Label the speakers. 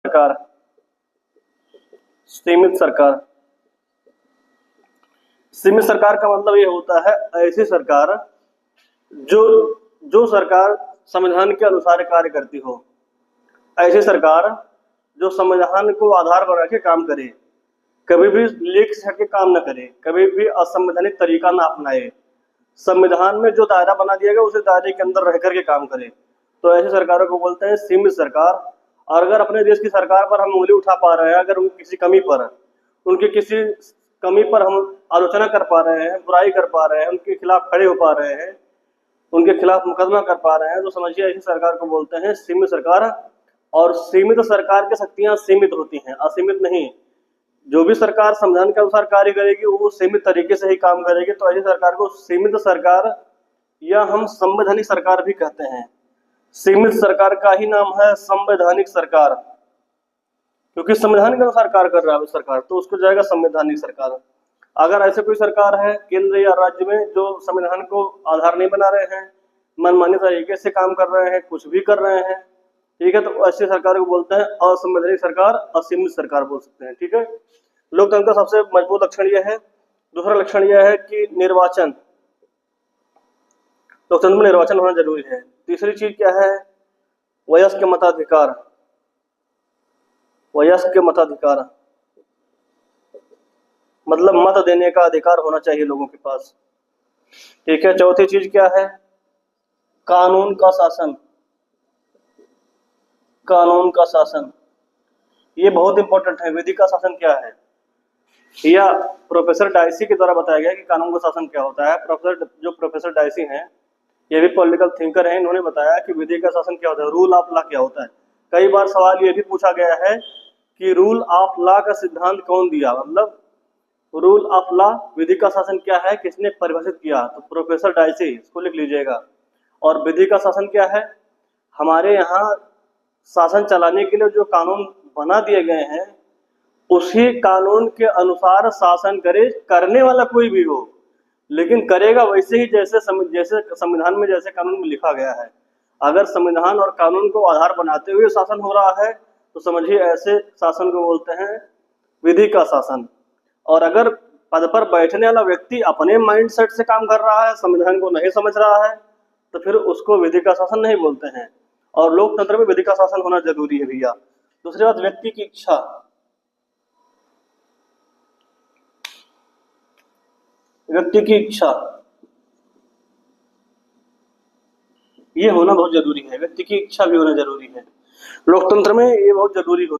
Speaker 1: सरकार, सीमित सरकार। सीमित सरकार का मतलब ये होता है ऐसी सरकार जो जो सरकार संविधान के अनुसार कार्य करती हो, ऐसी सरकार जो संविधान को आधार बना के काम करे, कभी भी लीक से हटके काम न करे, कभी भी असंवैधानिक तरीका न अपनाए, संविधान में जो दायरा बना दिया गया उसी दायरे के अंदर रह करके काम करे, तो ऐसी सरकारों को बोलते हैं सीमित सरकार। और अगर अपने देश की सरकार पर हम उंगली उठा पा रहे हैं, अगर उनकी किसी कमी पर हम आलोचना कर पा रहे हैं, बुराई कर पा रहे हैं, उनके खिलाफ खड़े हो पा रहे हैं, उनके खिलाफ मुकदमा कर पा रहे हैं, तो समझिए ऐसी सरकार को बोलते हैं सीमित सरकार। और सीमित सरकार की शक्तियां सीमित होती हैं, असीमित नहीं। जो भी सरकार संविधान के अनुसार कार्य करेगी वो सीमित तरीके से ही काम करेगी, तो ऐसी सरकार को सीमित सरकार या हम संवैधानिक सरकार भी कहते हैं। सीमित सरकार का ही नाम है संवैधानिक सरकार, क्योंकि संविधान के अनुसार कार्य कर रहा है सरकार, तो उसको जाएगा संवैधानिक सरकार। अगर ऐसे कोई सरकार है केंद्र या राज्य में जो संविधान को आधार नहीं बना रहे हैं, मनमानी तरीके से काम कर रहे हैं, कुछ भी कर रहे हैं, ठीक है, तो ऐसी सरकार को बोलते हैं असंवैधानिक सरकार, असीमित सरकार बोल सकते हैं। ठीक है, लोकतंत्र का सबसे मजबूत लक्षण यह है। दूसरा लक्षण यह है कि निर्वाचन, लोकतंत्र में निर्वाचन होना जरूरी है। तीसरी चीज क्या है? वयस्क मताधिकार। वयस्क मताधिकार मतलब मत देने का अधिकार होना चाहिए लोगों के पास। ठीक है, चौथी चीज क्या है? कानून का शासन। कानून का शासन ये बहुत इंपॉर्टेंट है। विधि का शासन क्या है? या प्रोफेसर डायसी के द्वारा बताया गया कि कानून का शासन क्या होता है। प्रोफेसर डायसी हैं, ये भी पॉलिटिकल थिंकर हैं, इन्होंने बताया कि विधि का शासन क्या होता है, रूल ऑफ लॉ क्या होता है। कई बार सवाल ये भी पूछा गया है कि रूल ऑफ लॉ का सिद्धांत कौन दिया, मतलब रूल ऑफ लॉ, विधि का शासन क्या है, किसने परिभाषित किया, तो प्रोफेसर डायसी, इसको लिख लीजिएगा। और विधि का शासन क्या है? हमारे यहाँ शासन चलाने के लिए जो कानून बना दिए गए हैं उसी कानून के अनुसार शासन करे, करने वाला कोई भी हो, लेकिन करेगा वैसे ही जैसे संविधान में जैसे कानून में लिखा गया है। अगर संविधान और कानून को आधार बनाते हुए शासन हो रहा है तो समझिए ऐसे शासन को बोलते हैं विधि का शासन। और अगर पद पर बैठने वाला व्यक्ति अपने माइंड सेट से काम कर रहा है, संविधान को नहीं समझ रहा है, तो फिर उसको विधि का शासन नहीं बोलते हैं। और लोकतंत्र में विधि का शासन होना जरूरी है भैया। दूसरी बात, व्यक्ति की इच्छा। व्यक्ति की इच्छा ये होना बहुत जरूरी है, व्यक्ति की इच्छा भी होना जरूरी है। लोकतंत्र में ये बहुत जरूरी होता है।